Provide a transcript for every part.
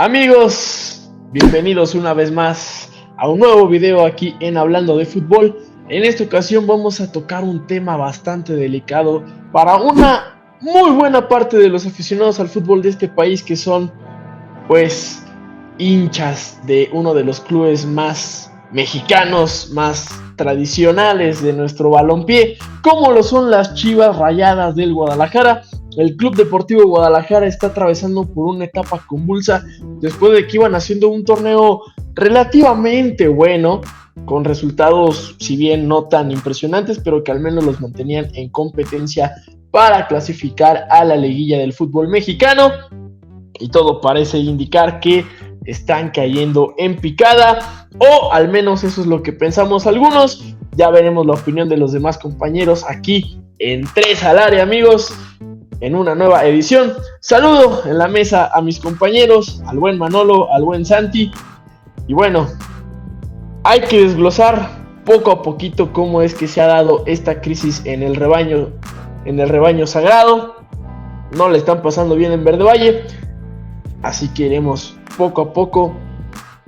Amigos, bienvenidos una vez más a un nuevo video aquí en Hablando de Fútbol. En esta ocasión vamos a tocar un tema bastante delicado para una muy buena parte de los aficionados al fútbol de este país, que son pues hinchas de uno de los clubes más mexicanos, más tradicionales de nuestro balompié, como lo son las Chivas Rayadas del Guadalajara. El Club Deportivo Guadalajara está atravesando por una etapa convulsa después de que iban haciendo un torneo relativamente bueno, con resultados si bien no tan impresionantes, pero que al menos los mantenían en competencia para clasificar a la liguilla del fútbol mexicano, y todo parece indicar que están cayendo en picada, o al menos eso es lo que pensamos algunos. Ya veremos la opinión de los demás compañeros aquí en Tres al Área, amigos, en una nueva edición. Saludo en la mesa a mis compañeros, al buen Manolo, al buen Santi, y bueno, hay que desglosar poco a poquito cómo es que se ha dado esta crisis en el rebaño sagrado. No le están pasando bien en Verde Valle, así que iremos poco a poco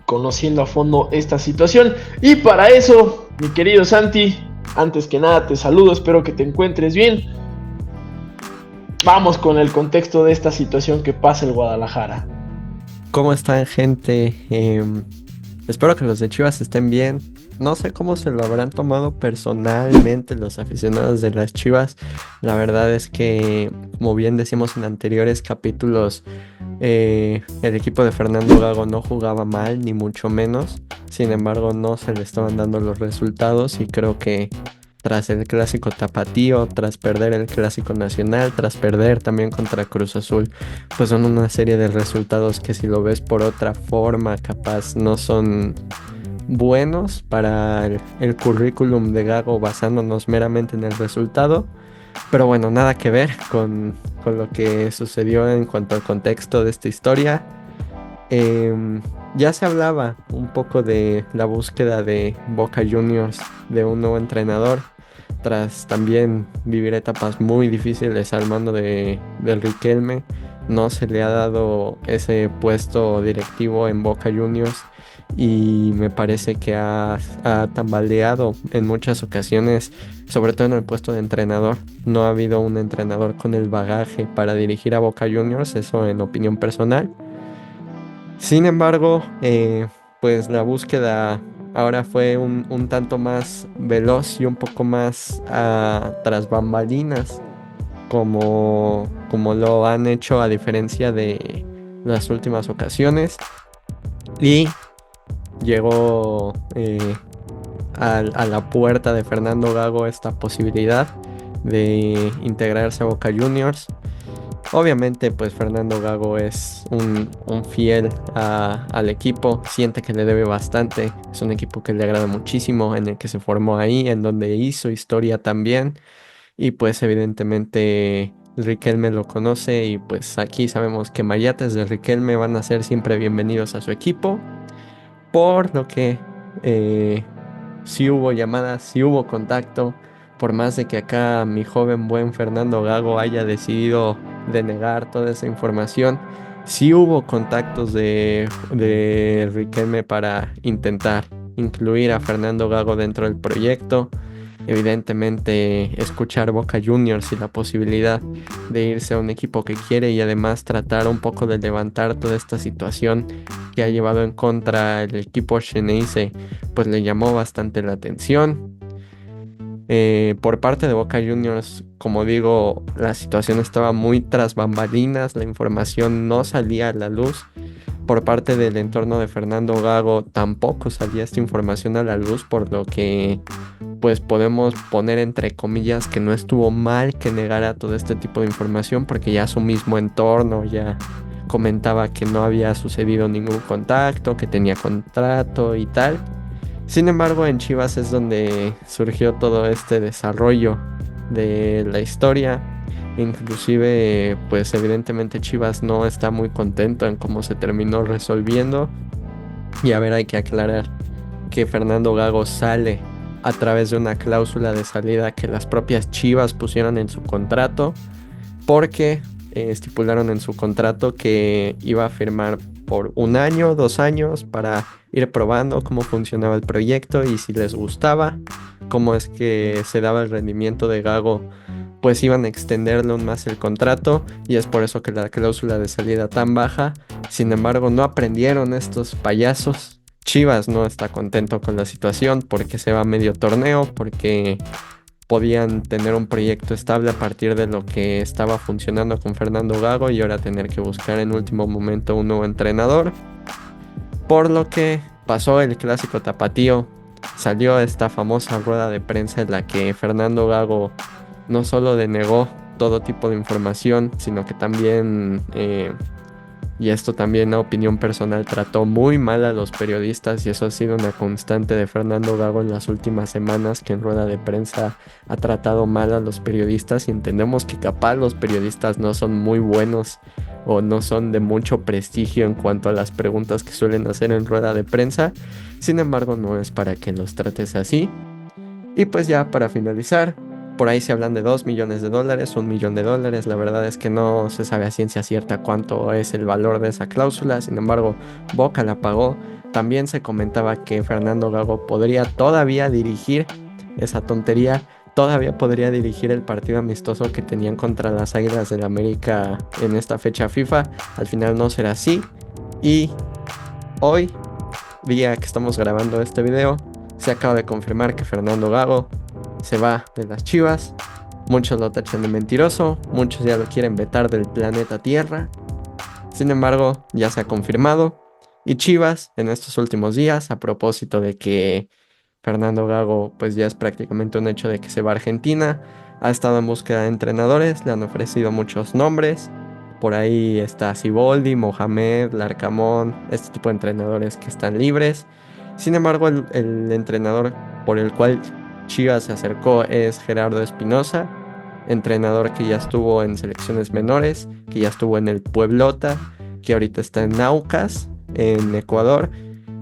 conociendo a fondo esta situación. Y para eso, mi querido Santi, antes que nada te saludo, espero que te encuentres bien. Vamos con el contexto de esta situación que pasa en Guadalajara. ¿Cómo están, gente? Espero que los de Chivas estén bien. No sé cómo se lo habrán tomado personalmente los aficionados de las Chivas. La verdad es que, como bien decimos en anteriores capítulos, el equipo de Fernando Gago no jugaba mal, ni mucho menos. Sin embargo, no se le estaban dando los resultados, y creo que tras el clásico tapatío, tras perder el clásico nacional, tras perder también contra Cruz Azul, pues son una serie de resultados que, si lo ves por otra forma, capaz no son buenos para el currículum de Gago, basándonos meramente en el resultado. Pero bueno, nada que ver con lo que sucedió en cuanto al contexto de esta historia. Ya se hablaba un poco de la búsqueda de Boca Juniors de un nuevo entrenador, tras también vivir etapas muy difíciles al mando del Riquelme. No se le ha dado ese puesto directivo en Boca Juniors, y me parece que ha tambaleado en muchas ocasiones, sobre todo en el puesto de entrenador. No ha habido un entrenador con el bagaje para dirigir a Boca Juniors, eso en opinión personal. Sin embargo, pues la búsqueda ahora fue un tanto más veloz y un poco más tras bambalinas, como lo han hecho a diferencia de las últimas ocasiones. Y llegó a la puerta de Fernando Gago esta posibilidad de integrarse a Boca Juniors. Obviamente, pues Fernando Gago es un fiel al equipo, siente que le debe bastante. Es un equipo que le agrada muchísimo, en el que se formó ahí, en donde hizo historia también. Y pues evidentemente Riquelme lo conoce, y pues aquí sabemos que mayates de Riquelme van a ser siempre bienvenidos a su equipo. Por lo que sí hubo llamadas, sí hubo contacto. Por más de que acá mi joven buen Fernando Gago haya decidido denegar toda esa información, sí hubo contactos de Riquelme para intentar incluir a Fernando Gago dentro del proyecto. Evidentemente, escuchar Boca Juniors y la posibilidad de irse a un equipo que quiere, y además tratar un poco de levantar toda esta situación que ha llevado en contra el equipo xeneize, pues le llamó bastante la atención. Por parte de Boca Juniors, como digo, la situación estaba muy tras bambalinas, la información no salía a la luz. Por parte del entorno de Fernando Gago tampoco salía esta información a la luz, por lo que pues podemos poner entre comillas que no estuvo mal que negara todo este tipo de información, porque ya su mismo entorno ya comentaba que no había sucedido ningún contacto, que tenía contrato y tal. Sin embargo, en Chivas es donde surgió todo este desarrollo de la historia. Inclusive, pues evidentemente Chivas no está muy contento en cómo se terminó resolviendo. Y a ver, hay que aclarar que Fernando Gago sale a través de una cláusula de salida que las propias Chivas pusieron en su contrato, porque estipularon en su contrato que iba a firmar por 1 año, 2 años para ir probando cómo funcionaba el proyecto y si les gustaba, cómo es que se daba el rendimiento de Gago, pues iban a extenderle aún más el contrato y es por eso que la cláusula de salida tan baja. Sin embargo, no aprendieron estos payasos. Chivas no está contento con la situación porque se va a medio torneo, porque podían tener un proyecto estable a partir de lo que estaba funcionando con Fernando Gago y ahora tener que buscar en último momento un nuevo entrenador. Por lo que pasó el clásico tapatío, salió esta famosa rueda de prensa en la que Fernando Gago no solo denegó todo tipo de información, sino que también, y esto también a opinión personal, trató muy mal a los periodistas y eso ha sido una constante de Fernando Gago en las últimas semanas, que en rueda de prensa ha tratado mal a los periodistas y entendemos que capaz los periodistas no son muy buenos o no son de mucho prestigio en cuanto a las preguntas que suelen hacer en rueda de prensa. Sin embargo, no es para que los trates así. Y pues ya para finalizar, por ahí se hablan de $2 millones, $1 millón. La verdad es que no se sabe a ciencia cierta cuánto es el valor de esa cláusula. Sin embargo, Boca la pagó. También se comentaba que Fernando Gago podría todavía dirigir esa tontería. Todavía podría dirigir el partido amistoso que tenían contra las Águilas del América en esta fecha FIFA. Al final no será así. Y hoy, día que estamos grabando este video, se acaba de confirmar que Fernando Gago se va de las Chivas. Muchos lo tachan de mentiroso, muchos ya lo quieren vetar del planeta Tierra. Sin embargo, ya se ha confirmado. Y Chivas, en estos últimos días, a propósito de que Fernando Gago pues ya es prácticamente un hecho de que se va a Argentina, ha estado en búsqueda de entrenadores, le han ofrecido muchos nombres. Por ahí está Siboldi, Mohamed, Larcamón, este tipo de entrenadores que están libres. Sin embargo, el entrenador por el cual Chivas se acercó es Gerardo Espinosa, entrenador que ya estuvo en selecciones menores, que ya estuvo en el Pueblota, que ahorita está en Aucas, en Ecuador,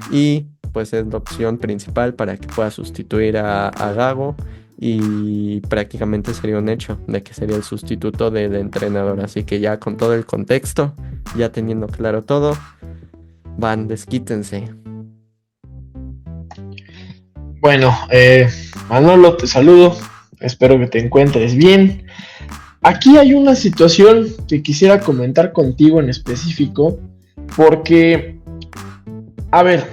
y pues es la opción principal para que pueda sustituir a Gago y prácticamente sería un hecho de que sería el sustituto del entrenador. Así que ya con todo el contexto, ya teniendo claro todo, van, desquítense. Bueno, Manolo, te saludo, espero que te encuentres bien. Aquí hay una situación que quisiera comentar contigo en específico, porque, a ver,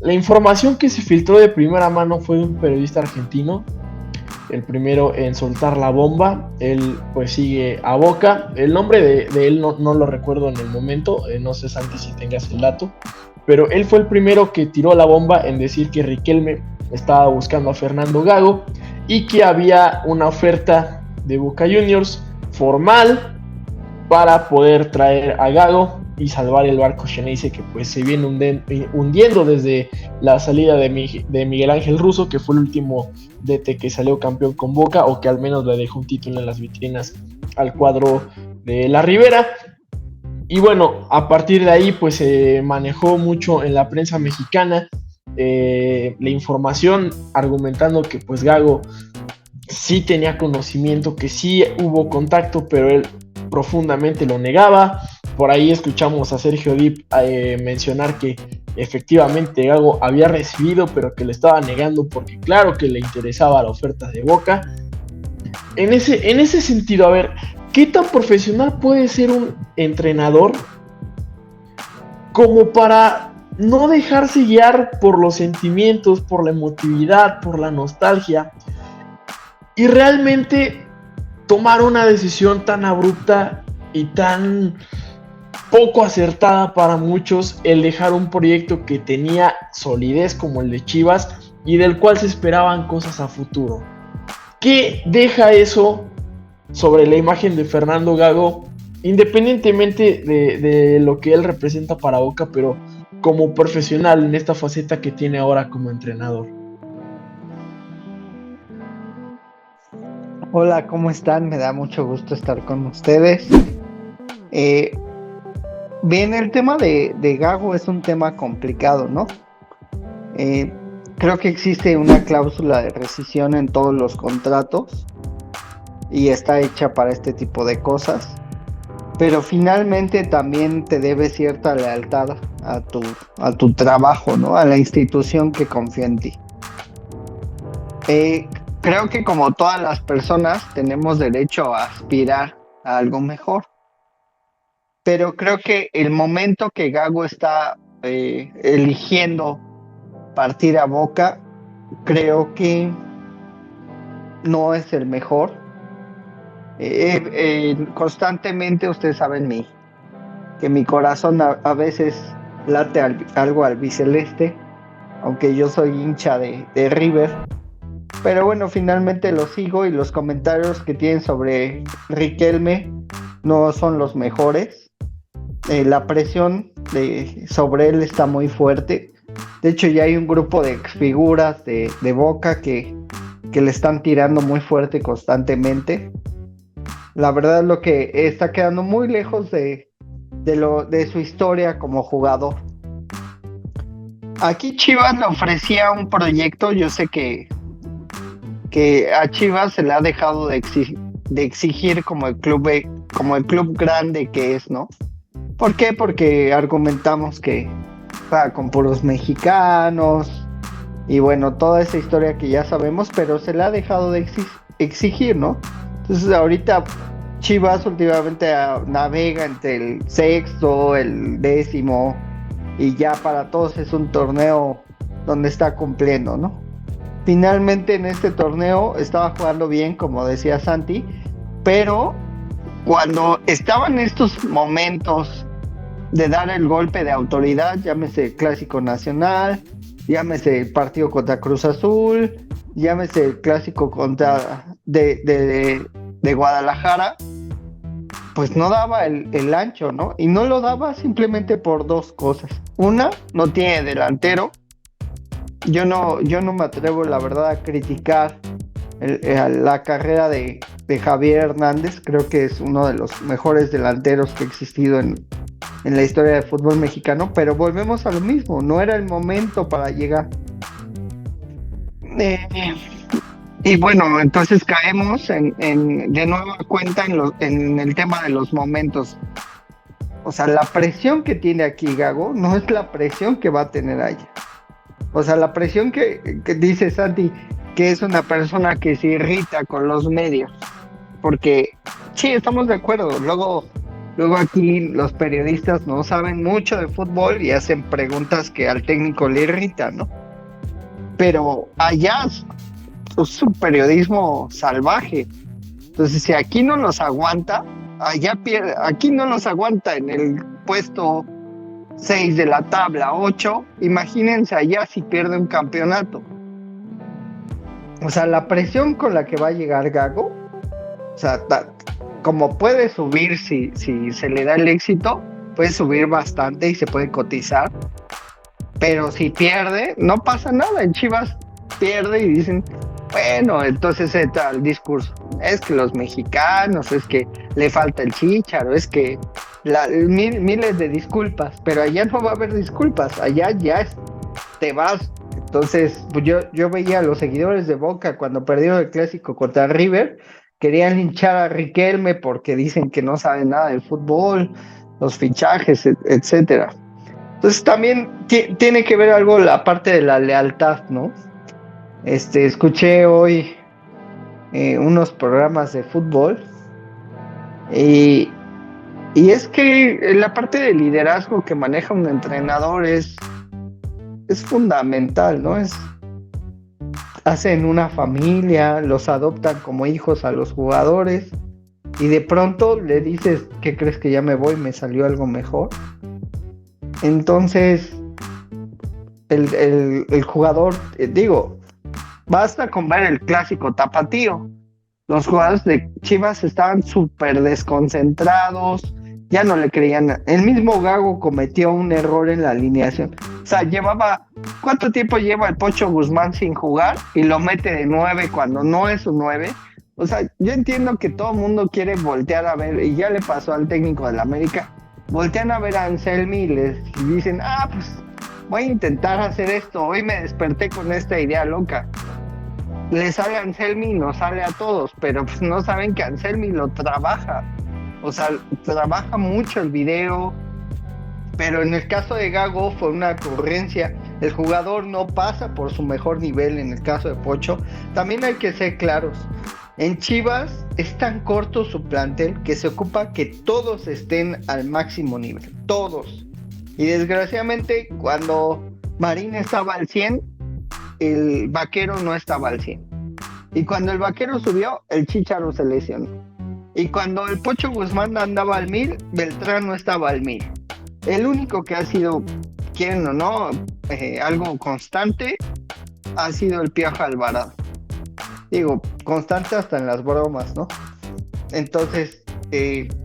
la información que se filtró de primera mano fue de un periodista argentino, el primero en soltar la bomba. Él pues sigue a Boca, el nombre de él no lo recuerdo en el momento, no sé Santi si tengas el dato, pero él fue el primero que tiró la bomba en decir que Riquelme estaba buscando a Fernando Gago y que había una oferta de Boca Juniors formal para poder traer a Gago y salvar el barco Xeneize, que pues se viene hundiendo desde la salida de Miguel Ángel Russo, que fue el último DT que salió campeón con Boca, o que al menos le dejó un título en las vitrinas al cuadro de la Ribera. Y bueno, a partir de ahí pues se manejó mucho en la prensa mexicana la información argumentando que pues Gago sí tenía conocimiento, que sí hubo contacto, pero él profundamente lo negaba. Por ahí escuchamos a Sergio Dip mencionar que efectivamente Gago había recibido, pero que le estaba negando porque claro que le interesaba la oferta de Boca. En ese sentido, a ver, ¿qué tan profesional puede ser un entrenador como para no dejarse guiar por los sentimientos, por la emotividad, por la nostalgia, y realmente tomar una decisión tan abrupta y tan poco acertada para muchos, el dejar un proyecto que tenía solidez como el de Chivas y del cual se esperaban cosas a futuro? ¿Qué deja eso sobre la imagen de Fernando Gago, independientemente de lo que él representa para Boca, pero como profesional en esta faceta que tiene ahora como entrenador? Hola, ¿cómo están? Me da mucho gusto estar con ustedes. Bien, el tema de Gago es un tema complicado, ¿no? Creo que existe una cláusula de rescisión en todos los contratos y está hecha para este tipo de cosas. pero finalmente también te debe cierta lealtad a tu trabajo, ¿no? A la institución que confía en ti. Creo que como todas las personas tenemos derecho a aspirar a algo mejor, pero creo que el momento que Gago está eligiendo partir a Boca, creo que no es el mejor. Constantemente, ustedes saben que mi corazón a veces late algo albiceleste, aunque yo soy hincha de River. Pero bueno, finalmente lo sigo y los comentarios que tienen sobre Riquelme no son los mejores. La presión sobre él está muy fuerte. De hecho, ya hay un grupo de exfiguras de Boca que le están tirando muy fuerte constantemente. La verdad, lo que está quedando muy lejos de su historia como jugador. Aquí Chivas le ofrecía un proyecto. Yo sé que a Chivas se le ha dejado de exigir como el club grande que es, ¿no? ¿Por qué? Porque argumentamos que juega con puros mexicanos y bueno, toda esa historia que ya sabemos, pero se le ha dejado de exigir, ¿no? Entonces ahorita Chivas últimamente navega entre el sexto, el 10º y ya para todos es un torneo donde está cumpliendo, ¿no? Finalmente en este torneo estaba jugando bien, como decía Santi, pero cuando estaban estos momentos de dar el golpe de autoridad, llámese Clásico Nacional, llámese el partido contra Cruz Azul, llámese el Clásico contra de Guadalajara, pues no daba el ancho, ¿no? Y no lo daba simplemente por dos cosas. Una, no tiene delantero. Yo no me atrevo, la verdad, a criticar la carrera de Javier Hernández. Creo que es uno de los mejores delanteros que ha existido en la historia del fútbol mexicano, pero volvemos a lo mismo, no era el momento para llegar. Y bueno, entonces caemos de nueva cuenta en el tema de los momentos. O sea, la presión que tiene aquí Gago no es la presión que va a tener allá. O sea, la presión que dice Santi, que es una persona que se irrita con los medios. Porque, sí, estamos de acuerdo. Luego aquí los periodistas no saben mucho de fútbol y hacen preguntas que al técnico le irritan, ¿no? Pero allá es un periodismo salvaje. Entonces, si aquí no los aguanta, allá pierde. Aquí no los aguanta en el puesto 6 de la tabla, 8, imagínense allá si pierde un campeonato. O sea, la presión con la que va a llegar Gago, o sea, como puede subir si se le da el éxito, puede subir bastante y se puede cotizar, pero si pierde, no pasa nada. En Chivas pierde y dicen, bueno, entonces entra el discurso, es que los mexicanos, es que le falta el chícharo, es que miles de disculpas, pero allá no va a haber disculpas, allá ya te vas. Entonces pues yo veía a los seguidores de Boca cuando perdieron el clásico contra River, querían linchar a Riquelme porque dicen que no sabe nada del fútbol, los fichajes, etcétera. Entonces también tiene que ver algo la parte de la lealtad, ¿no? Escuché hoy unos programas de fútbol y es que la parte de liderazgo que maneja un entrenador es fundamental, ¿no? Hacen una familia, los adoptan como hijos a los jugadores y de pronto le dices, ¿qué crees que ya me voy? Me salió algo mejor. Entonces el jugador, basta con ver el clásico tapatío. Los jugadores de Chivas estaban súper desconcentrados, ya no le creían. El mismo Gago cometió un error en la alineación. O sea, ¿cuánto tiempo lleva el Pocho Guzmán sin jugar? Y lo mete de 9 cuando no es un 9. O sea, yo entiendo que todo el mundo quiere voltear a ver, y ya le pasó al técnico del América, voltean a ver a Anselmi y les dicen, pues voy a intentar hacer esto, hoy me desperté con esta idea loca. Le sale a Anselmi y nos sale a todos, pero pues no saben que Anselmi lo trabaja. O sea, trabaja mucho el video, pero en el caso de Gago fue una ocurrencia. El jugador no pasa por su mejor nivel en el caso de Pocho. También hay que ser claros. En Chivas es tan corto su plantel que se ocupa que todos estén al máximo nivel. Todos. Y desgraciadamente cuando Marín estaba al 100, el Vaquero no estaba al 100. Y cuando el Vaquero subió, el Chícharo se lesionó. Y cuando el Pocho Guzmán andaba al 1000, Beltrán no estaba al 1000. El único que ha sido, quieren o no, algo constante, ha sido el Piojo Alvarado. Digo, constante hasta en las bromas, ¿no? Entonces,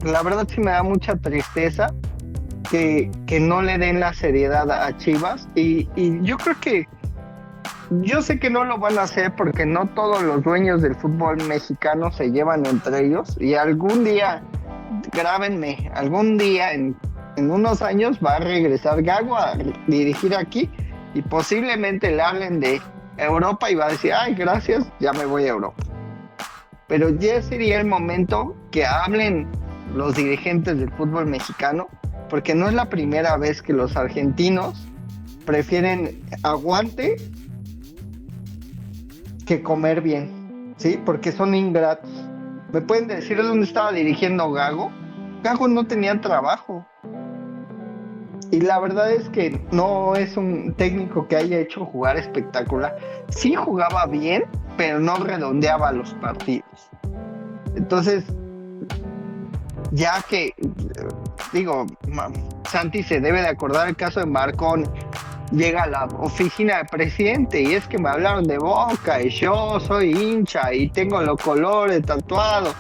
la verdad sí me da mucha tristeza que no le den la seriedad a Chivas. Y yo creo que, yo sé que no lo van a hacer porque no todos los dueños del fútbol mexicano se llevan entre ellos. Y algún día, grábenme, algún día en unos años va a regresar Gago a dirigir aquí y posiblemente le hablen de Europa y va a decir, ay, gracias, ya me voy a Europa. Pero ya sería el momento que hablen los dirigentes del fútbol mexicano, porque no es la primera vez que los argentinos prefieren aguante que comer bien, ¿sí? Porque son ingratos. ¿Me pueden decir dónde estaba dirigiendo Gago? Gago no tenía trabajo. Y la verdad es que no es un técnico que haya hecho jugar espectacular. Sí jugaba bien, pero no redondeaba los partidos. Entonces, ya que, digo, Santi se debe de acordar el caso de Marconi. Llega a la oficina del presidente y es que me hablaron de Boca y yo soy hincha y tengo los colores tatuados.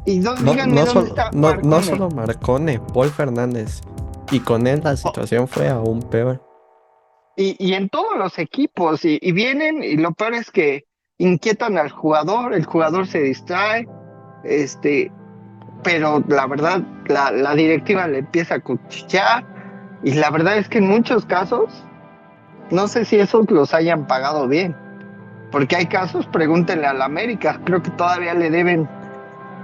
Y díganme dónde está Marconi. No solo Marconi, Paul Fernández. Y con él la situación fue aún peor. Y en todos los equipos, y vienen, y lo peor es que inquietan al jugador, el jugador se distrae, pero la verdad, la directiva le empieza a cuchillar, y la verdad es que en muchos casos, no sé si esos los hayan pagado bien, porque hay casos, pregúntenle a la América, creo que todavía le deben,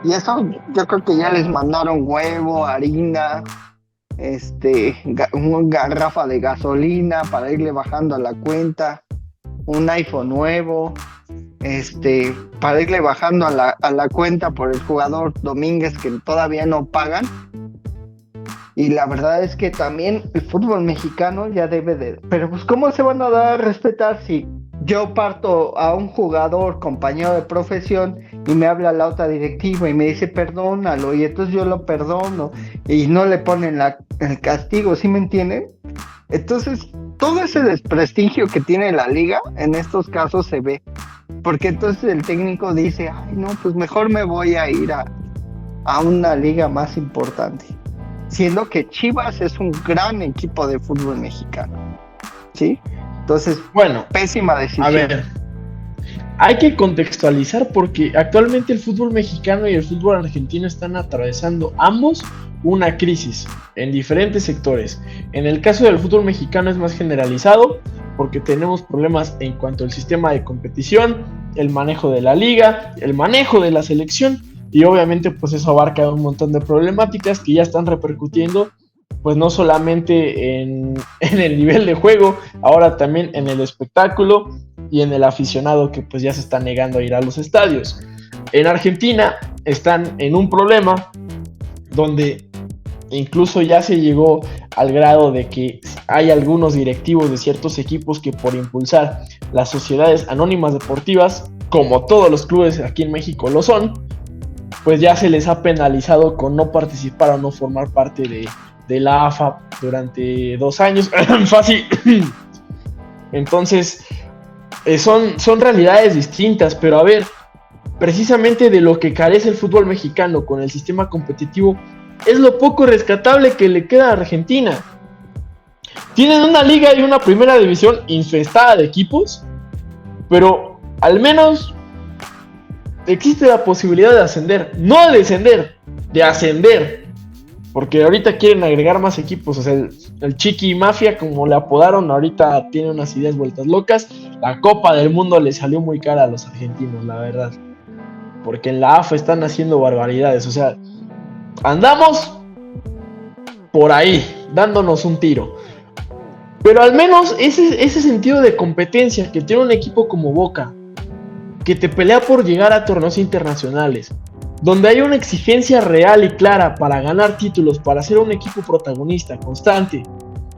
y eso yo creo que ya les mandaron huevo, harina, una garrafa de gasolina para irle bajando a la cuenta, un iPhone nuevo, para irle bajando a la cuenta por el jugador Domínguez que todavía no pagan. Y la verdad es que también el fútbol mexicano ya debe de... Pero pues ¿cómo se van a dar a respetar si yo parto a un jugador, compañero de profesión, y me habla la otra directiva y me dice perdónalo, y entonces yo lo perdono y no le ponen el castigo, ¿sí me entienden? Entonces todo ese desprestigio que tiene la liga en estos casos se ve, porque entonces el técnico dice, ay no, pues mejor me voy a ir a una liga más importante, siendo que Chivas es un gran equipo de fútbol mexicano, ¿sí? Entonces, bueno, pésima decisión. A ver, hay que contextualizar porque actualmente el fútbol mexicano y el fútbol argentino están atravesando ambos una crisis en diferentes sectores. En el caso del fútbol mexicano es más generalizado porque tenemos problemas en cuanto al sistema de competición, el manejo de la liga, el manejo de la selección y obviamente pues eso abarca un montón de problemáticas que ya están repercutiendo pues no solamente en el nivel de juego, ahora también en el espectáculo y en el aficionado que pues ya se está negando a ir a los estadios. En Argentina están en un problema donde incluso ya se llegó al grado de que hay algunos directivos de ciertos equipos que por impulsar las sociedades anónimas deportivas, como todos los clubes aquí en México lo son, pues ya se les ha penalizado con no participar o no formar parte de la AFA durante 2 años. Fácil. Entonces, son realidades distintas, pero a ver, precisamente de lo que carece el fútbol mexicano con el sistema competitivo, es lo poco rescatable que le queda a Argentina. Tienen una liga y una primera división infestada de equipos, pero al menos existe la posibilidad de ascender, no de descender, de ascender. Porque ahorita quieren agregar más equipos. O sea, el Chiqui Mafia, como le apodaron, ahorita tiene unas ideas vueltas locas. La Copa del Mundo le salió muy cara a los argentinos, la verdad. Porque en la AFA están haciendo barbaridades. O sea, andamos por ahí, dándonos un tiro. Pero al menos ese sentido de competencia que tiene un equipo como Boca, que te pelea por llegar a torneos internacionales, donde hay una exigencia real y clara para ganar títulos, para ser un equipo protagonista, constante,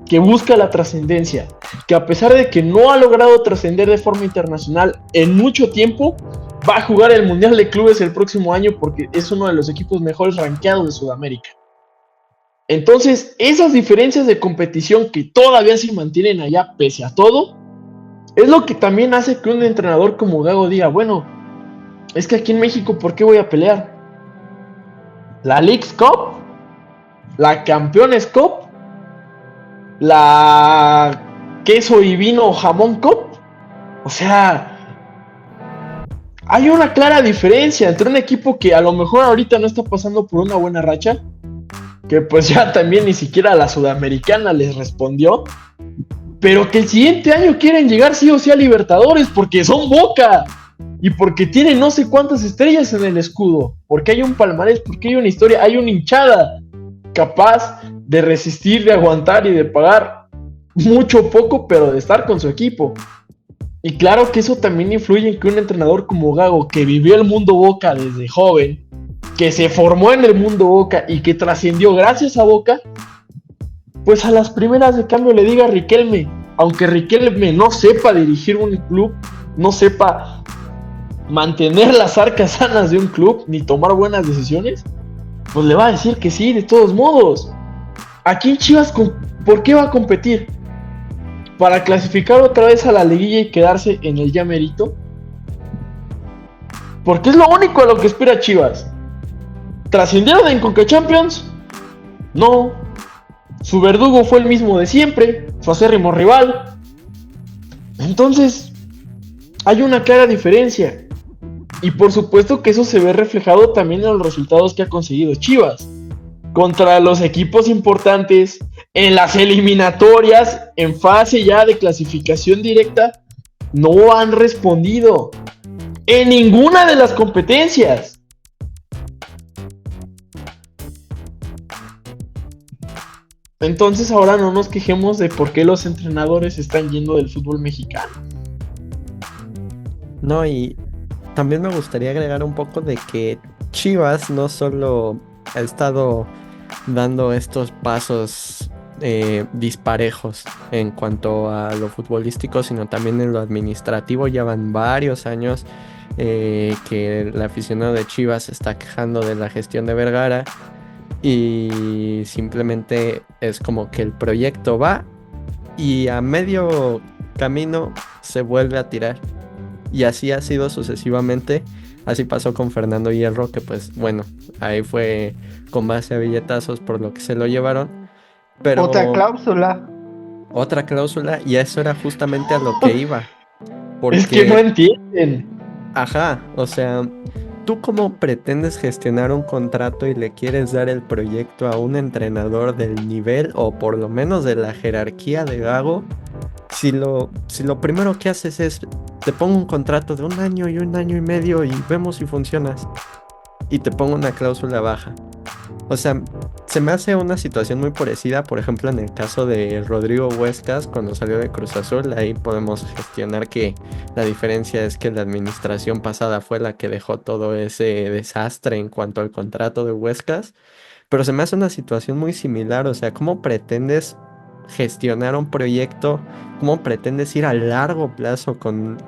que busca la trascendencia, que a pesar de que no ha logrado trascender de forma internacional en mucho tiempo, va a jugar el Mundial de Clubes el próximo año porque es uno de los equipos mejores rankeados de Sudamérica. Entonces, esas diferencias de competición que todavía se mantienen allá pese a todo, es lo que también hace que un entrenador como Gago diga, bueno, es que aquí en México, ¿por qué voy a pelear? ¿La Leagues Cup? ¿La Campeones Cup? ¿La Queso y Vino Jamón Cup? O sea, hay una clara diferencia entre un equipo que a lo mejor ahorita no está pasando por una buena racha, que pues ya también ni siquiera la Sudamericana les respondió, pero que el siguiente año quieren llegar sí o sí a Libertadores porque son Boca y porque tienen no sé cuántas estrellas en el escudo, porque hay un palmarés, porque hay una historia, hay una hinchada capaz de resistir, de aguantar y de pagar mucho o poco, pero de estar con su equipo. Y claro que eso también influye en que un entrenador como Gago, que vivió el mundo Boca desde joven, que se formó en el mundo Boca y que trascendió gracias a Boca, pues a las primeras de cambio le diga a Riquelme, aunque Riquelme no sepa dirigir un club, no sepa mantener las arcas sanas de un club, ni tomar buenas decisiones, pues le va a decir que sí, de todos modos. Aquí en Chivas, ¿por qué va a competir? ¿Para clasificar otra vez a la liguilla y quedarse en el ya merito? Porque es lo único a lo que espera Chivas. ¿Trascendieron en Conca Champions? No. Su verdugo fue el mismo de siempre, su acérrimo rival. Entonces, hay una clara diferencia. Y por supuesto que eso se ve reflejado también en los resultados que ha conseguido Chivas. Contra los equipos importantes, en las eliminatorias, en fase ya de clasificación directa, no han respondido en ninguna de las competencias. Entonces ahora no nos quejemos de por qué los entrenadores están yendo del fútbol mexicano. No, y también me gustaría agregar un poco de que Chivas no solo ha estado dando estos pasos disparejos en cuanto a lo futbolístico, sino también en lo administrativo. Ya van varios años que el aficionado de Chivas se está quejando de la gestión de Vergara y simplemente es como que el proyecto va y a medio camino se vuelve a tirar. Y así ha sido sucesivamente. Así pasó con Fernando Hierro, que pues bueno, ahí fue con base a billetazos por lo que se lo llevaron. Pero Otra cláusula. Y eso era justamente a lo que iba. Porque, es que no entienden. Ajá, o sea, ¿tú cómo pretendes gestionar un contrato y le quieres dar el proyecto a un entrenador del nivel o por lo menos de la jerarquía de Gago? Si lo primero que haces es, te pongo un contrato de 1 año y 1 año y medio y vemos si funcionas. Y te pongo una cláusula baja. O sea, se me hace una situación muy parecida, por ejemplo, en el caso de Rodrigo Huescas cuando salió de Cruz Azul. Ahí podemos gestionar que la diferencia es que la administración pasada fue la que dejó todo ese desastre en cuanto al contrato de Huescas. Pero se me hace una situación muy similar. O sea, ¿cómo pretendes gestionar un proyecto? ¿Cómo pretendes ir a largo plazo con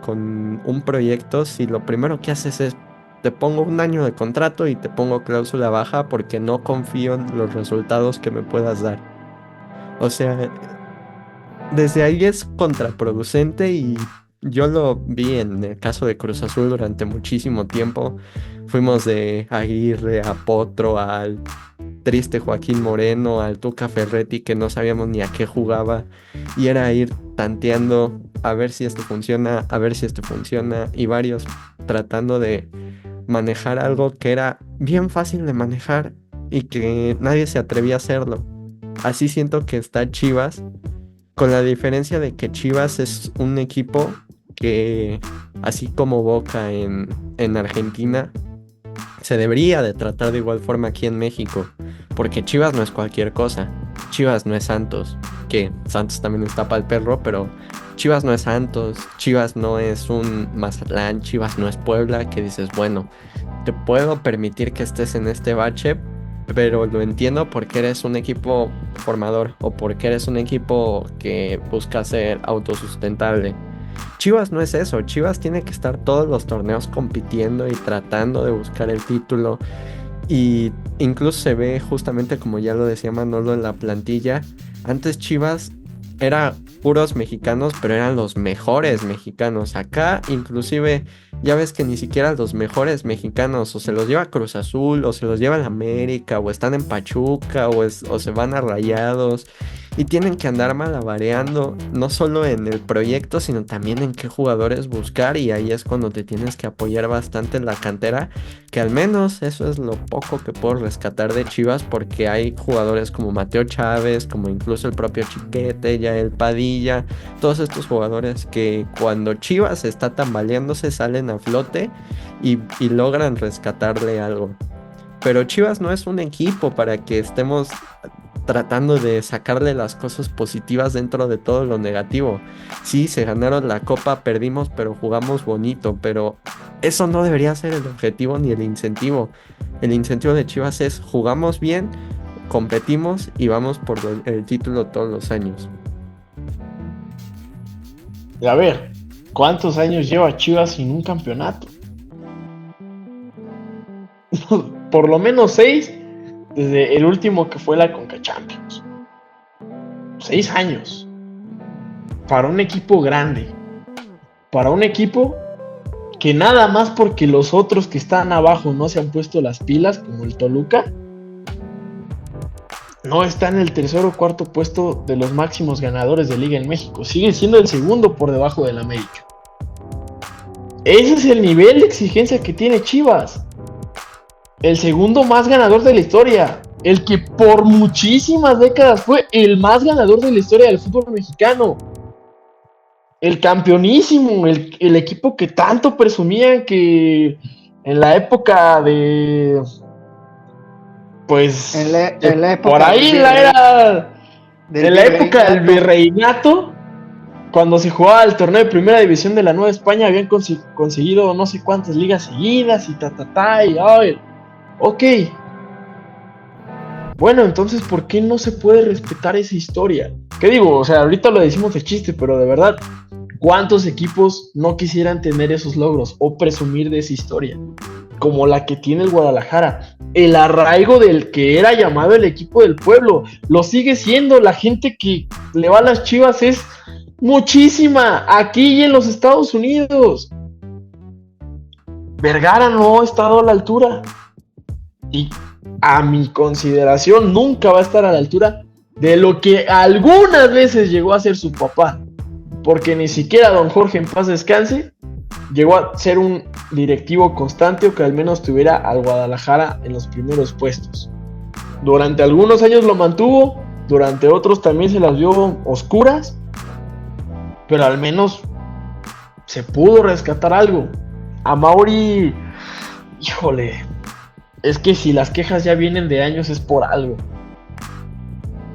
un proyecto si lo primero que haces es te pongo 1 año de contrato y te pongo cláusula baja porque no confío en los resultados que me puedas dar? O sea, desde ahí es contraproducente y yo lo vi en el caso de Cruz Azul durante muchísimo tiempo. Fuimos de Aguirre a Potro, al triste Joaquín Moreno, al Tuca Ferretti, que no sabíamos ni a qué jugaba, y era ir tanteando a ver si esto funciona, y varios tratando de manejar algo que era bien fácil de manejar y que nadie se atrevía a hacerlo. Así siento que está Chivas, con la diferencia de que Chivas es un equipo que, así como Boca en Argentina, se debería de tratar de igual forma aquí en México. porque Chivas no es cualquier cosa. Chivas no es Santos, que Santos también está para el perro, pero Chivas no es Santos, Chivas no es un Mazatlán, Chivas no es Puebla, que dices, bueno, te puedo permitir que estés en este bache, pero lo entiendo porque eres un equipo formador o porque eres un equipo que busca ser autosustentable. Chivas no es eso, Chivas tiene que estar todos los torneos compitiendo y tratando de buscar el título. Y incluso se ve justamente como ya lo decía Manolo en la plantilla. Antes Chivas era puros mexicanos, pero eran los mejores mexicanos. Acá inclusive ya ves que ni siquiera los mejores mexicanos o se los lleva Cruz Azul, o se los lleva el América, o están en Pachuca, o se van a Rayados. Y tienen que andar malabareando, no solo en el proyecto, sino también en qué jugadores buscar. Y ahí es cuando te tienes que apoyar bastante en la cantera, que al menos eso es lo poco que puedo rescatar de Chivas, porque hay jugadores como Mateo Chávez, como incluso el propio Chiquete, Yael Padilla, todos estos jugadores que cuando Chivas está tambaleándose salen a flote y logran rescatarle algo. Pero Chivas no es un equipo para que estemos tratando de sacarle las cosas positivas dentro de todo lo negativo. Sí, se ganaron la copa, perdimos, pero jugamos bonito, pero eso no debería ser el objetivo ni el incentivo. El incentivo de Chivas es jugamos bien, competimos y vamos por el título todos los años. Y a ver, ¿cuántos años lleva Chivas sin un campeonato? Por lo menos 6, desde el último que fue la Conca Champions. 6 años. Para un equipo grande. Para un equipo que nada más porque los otros que están abajo no se han puesto las pilas, como el Toluca, no está en el tercer o cuarto puesto de los máximos ganadores de Liga en México. Sigue siendo el segundo por debajo del América. Ese es el nivel de exigencia que tiene Chivas. El segundo más ganador de la historia. El que por muchísimas décadas fue el más ganador de la historia del fútbol mexicano. El campeonísimo. El equipo que tanto presumían que en la época de... Pues... En la época por ahí del la era... del En la época del virreinato. virreinato, cuando se jugaba el torneo de primera división de la Nueva España, habían conseguido no sé cuántas ligas seguidas y y ay, ok. Bueno, entonces, ¿por qué no se puede respetar esa historia? ¿Qué digo? O sea, ahorita lo decimos de chiste, pero de verdad, ¿cuántos equipos no quisieran tener esos logros o presumir de esa historia? Como la que tiene el Guadalajara. El arraigo del que era llamado el equipo del pueblo. Lo sigue siendo. La gente que le va a las Chivas es muchísima. Aquí y en los Estados Unidos. Vergara no ha estado a la altura. Y a mi consideración nunca va a estar a la altura de lo que algunas veces llegó a ser su papá. Porque ni siquiera don Jorge, en paz descanse, llegó a ser un directivo constante o que al menos tuviera al Guadalajara en los primeros puestos. Durante algunos años lo mantuvo, durante otros también se las vio oscuras, pero al menos se pudo rescatar algo. A Mauri, híjole, es que si las quejas ya vienen de años es por algo.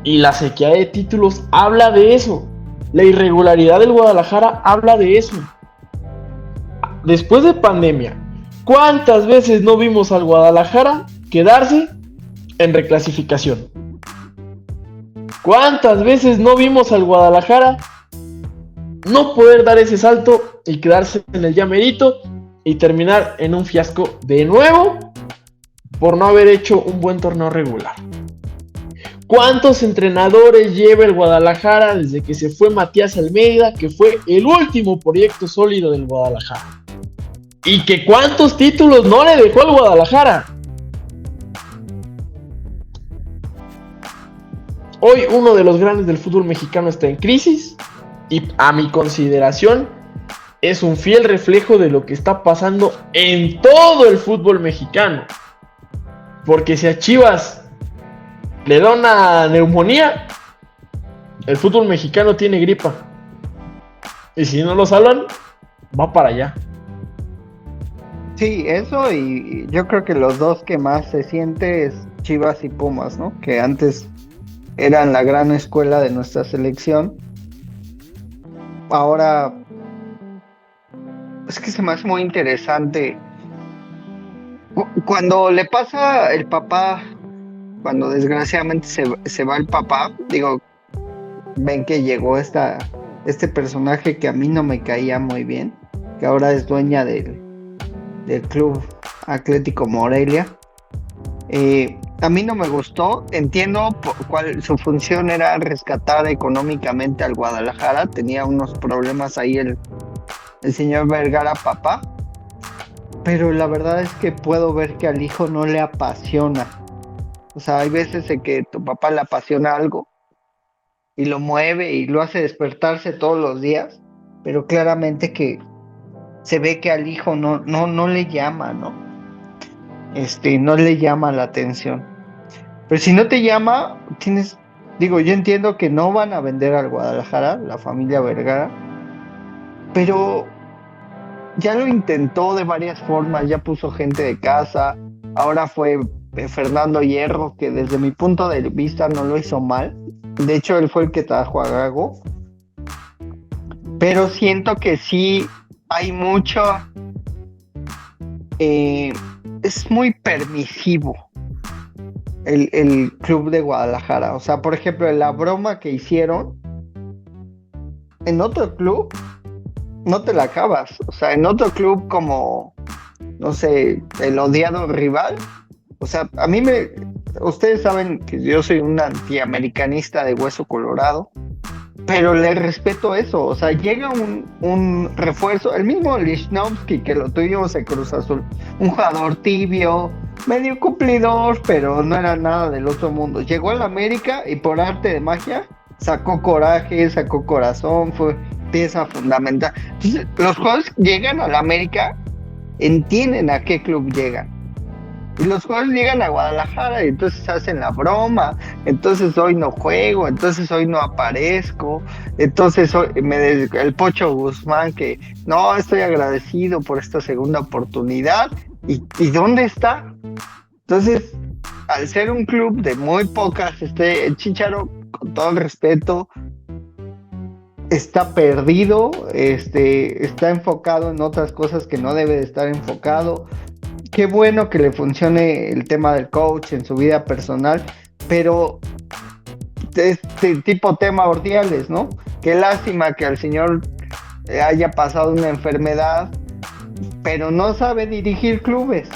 Y la sequía de títulos habla de eso. La irregularidad del Guadalajara habla de eso. Después de pandemia, ¿cuántas veces no vimos al Guadalajara quedarse en reclasificación? ¿Cuántas veces no vimos al Guadalajara no poder dar ese salto y quedarse en el llamerito y terminar en un fiasco de nuevo por no haber hecho un buen torneo regular? ¿Cuántos entrenadores lleva el Guadalajara desde que se fue Matías Almeida, que fue el último proyecto sólido del Guadalajara? ¿Y que cuántos títulos no le dejó al Guadalajara? Hoy uno de los grandes del fútbol mexicano está en crisis y a mi consideración es un fiel reflejo de lo que está pasando en todo el fútbol mexicano. Porque si a Chivas le da una neumonía, el fútbol mexicano tiene gripa. Y si no lo salvan, va para allá. Sí, eso y yo creo que los dos que más se siente es Chivas y Pumas, ¿no? Que antes eran la gran escuela de nuestra selección. Ahora es que se me hace muy interesante. Cuando le pasa el papá, cuando desgraciadamente se va el papá, digo, ven que llegó este personaje que a mí no me caía muy bien, que ahora es dueña del Club Atlético Morelia. A mí no me gustó, entiendo cuál su función era rescatar económicamente al Guadalajara, tenía unos problemas ahí el señor Vergara papá, pero la verdad es que puedo ver que al hijo no le apasiona. O sea, hay veces en que tu papá le apasiona algo y lo mueve y lo hace despertarse todos los días, pero claramente que se ve que al hijo no le llama, ¿no? No le llama la atención. Pero si no te llama, yo entiendo que no van a vender al Guadalajara, la familia Vergara, pero ya lo intentó de varias formas, ya puso gente de casa, ahora fue Fernando Hierro, que desde mi punto de vista no lo hizo mal. De hecho, él fue el que trajo a Gago. Pero siento que sí hay mucho... es muy permisivo el club de Guadalajara. O sea, por ejemplo, la broma que hicieron en otro club, no te la acabas. O sea, en otro club como, no sé, el odiado rival. O sea, ustedes saben que yo soy un antiamericanista de hueso colorado, pero le respeto eso. O sea, llega un refuerzo, el mismo Lichnowsky que lo tuvimos en Cruz Azul, un jugador tibio, medio cumplidor, pero no era nada del otro mundo. Llegó a la América y por arte de magia sacó coraje, sacó corazón, fue pieza fundamental. Entonces, los jugadores llegan a la América, entienden a qué club llegan. Y los jugadores llegan a Guadalajara y entonces hacen la broma, entonces hoy no juego, entonces hoy no aparezco, entonces hoy el Pocho Guzmán que no, estoy agradecido por esta segunda oportunidad, ¿y dónde está? Entonces, al ser un club de muy pocas, el Chícharo, con todo el respeto, está perdido, está enfocado en otras cosas que no debe de estar enfocado. Qué bueno que le funcione el tema del coach en su vida personal, pero tipo tema Ordiales, ¿no? Qué lástima que al señor haya pasado una enfermedad, pero no sabe dirigir clubes.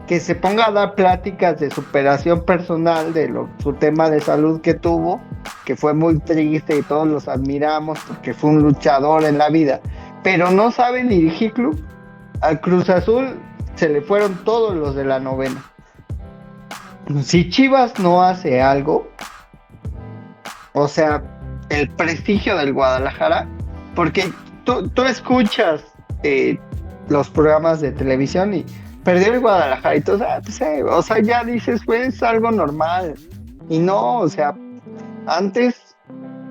Que se ponga a dar pláticas de superación personal de su tema de salud que tuvo, que fue muy triste y todos los admiramos porque fue un luchador en la vida, pero no sabe dirigir club. Al Cruz Azul se le fueron todos los de la novena. Si Chivas no hace algo, o sea, el prestigio del Guadalajara, porque tú escuchas los programas de televisión y perdió el Guadalajara y tú, o sea, ya dices, pues algo normal. Y no, o sea, antes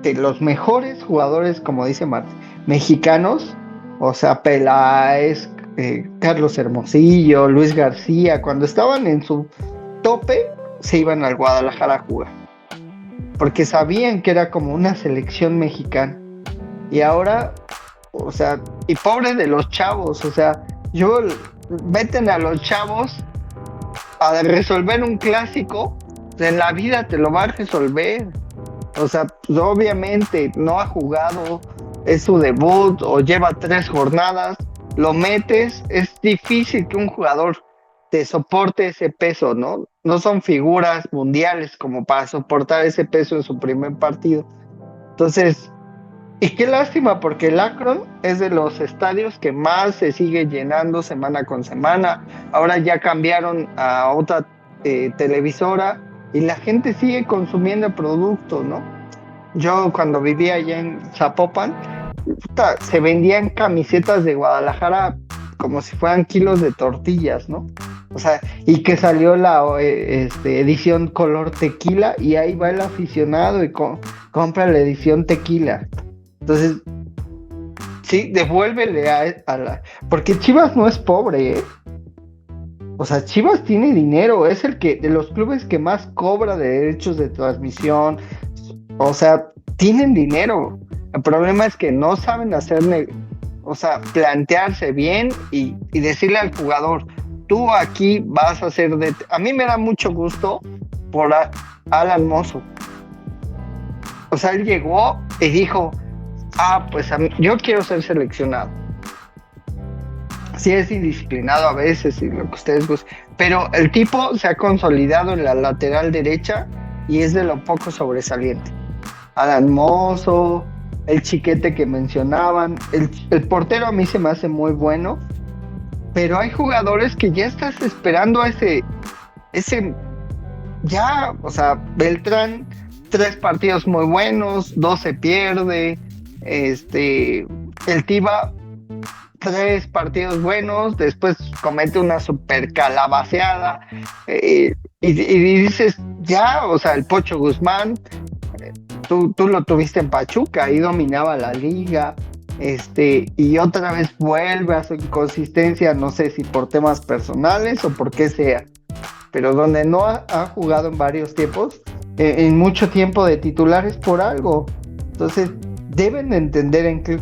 de los mejores jugadores, como dice Martín, mexicanos, o sea, Peláez, Carlos Hermosillo, Luis García, cuando estaban en su tope, se iban al Guadalajara a jugar, porque sabían que era como una selección mexicana. Y ahora, o sea, y pobre de los chavos, o sea, meten a los chavos a resolver un clásico, en la vida te lo va a resolver. O sea, pues obviamente no ha jugado, es su debut o lleva 3 jornadas, lo metes, es difícil que un jugador te soporte ese peso, ¿no? No son figuras mundiales como para soportar ese peso en su primer partido. Entonces, y qué lástima, porque el Akron es de los estadios que más se sigue llenando semana con semana. Ahora ya cambiaron a otra televisora y la gente sigue consumiendo el producto, ¿no? Yo cuando vivía allá en Zapopan, se vendían camisetas de Guadalajara como si fueran kilos de tortillas, ¿no? O sea, y que salió la edición color tequila y ahí va el aficionado y compra la edición tequila. Entonces, Sí, devuélvele a la... Porque Chivas no es pobre, ¿eh? O sea, Chivas tiene dinero, es el que de los clubes que más cobra de derechos de transmisión. O sea, tienen dinero. El problema es que no saben o sea, plantearse bien y decirle al jugador, tú aquí vas a ser de... A mí me da mucho gusto por Alan Mozo. O sea, él llegó y dijo, pues yo quiero ser seleccionado. Sí es indisciplinado a veces y lo que ustedes gusten, pero el tipo se ha consolidado en la lateral derecha y es de lo poco sobresaliente. Alan Mozo, el Chiquete que mencionaban, el portero a mí se me hace muy bueno, pero hay jugadores que ya estás esperando ese ya, o sea, Beltrán, 3 partidos muy buenos, 2 se pierde, el Tiva, 3 partidos buenos, después comete una super calabaceada, y dices, ya, o sea, el Pocho Guzmán, tú lo tuviste en Pachuca, ahí dominaba la liga, y otra vez vuelve a su inconsistencia, no sé si por temas personales o por qué sea, pero donde no ha jugado en varios tiempos, en mucho tiempo de titulares por algo. Entonces, deben de entender en qué.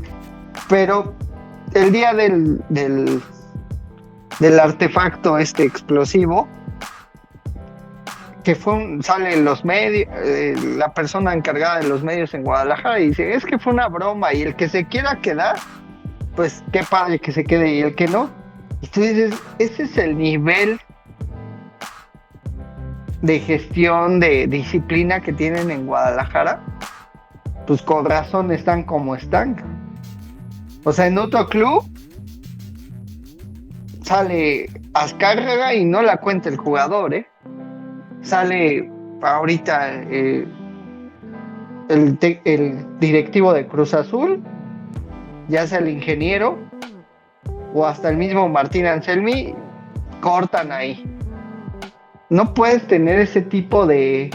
Pero el día del artefacto explosivo, que sale en los medios, la persona encargada de los medios en Guadalajara y dice, es que fue una broma, y el que se quiera quedar, pues qué padre que se quede, y el que no. Y tú dices, ese es el nivel de gestión, de disciplina que tienen en Guadalajara. Pues con razón están como están. O sea, en otro club sale Azcárraga y no la cuenta el jugador, Sale ahorita el directivo de Cruz Azul, ya sea el ingeniero o hasta el mismo Martín Anselmi, cortan ahí. No puedes tener ese tipo de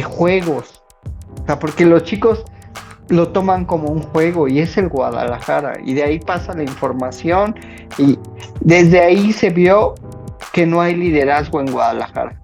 juegos. O sea, porque los chicos lo toman como un juego y es el Guadalajara. Y de ahí pasa la información y desde ahí se vio que no hay liderazgo en Guadalajara.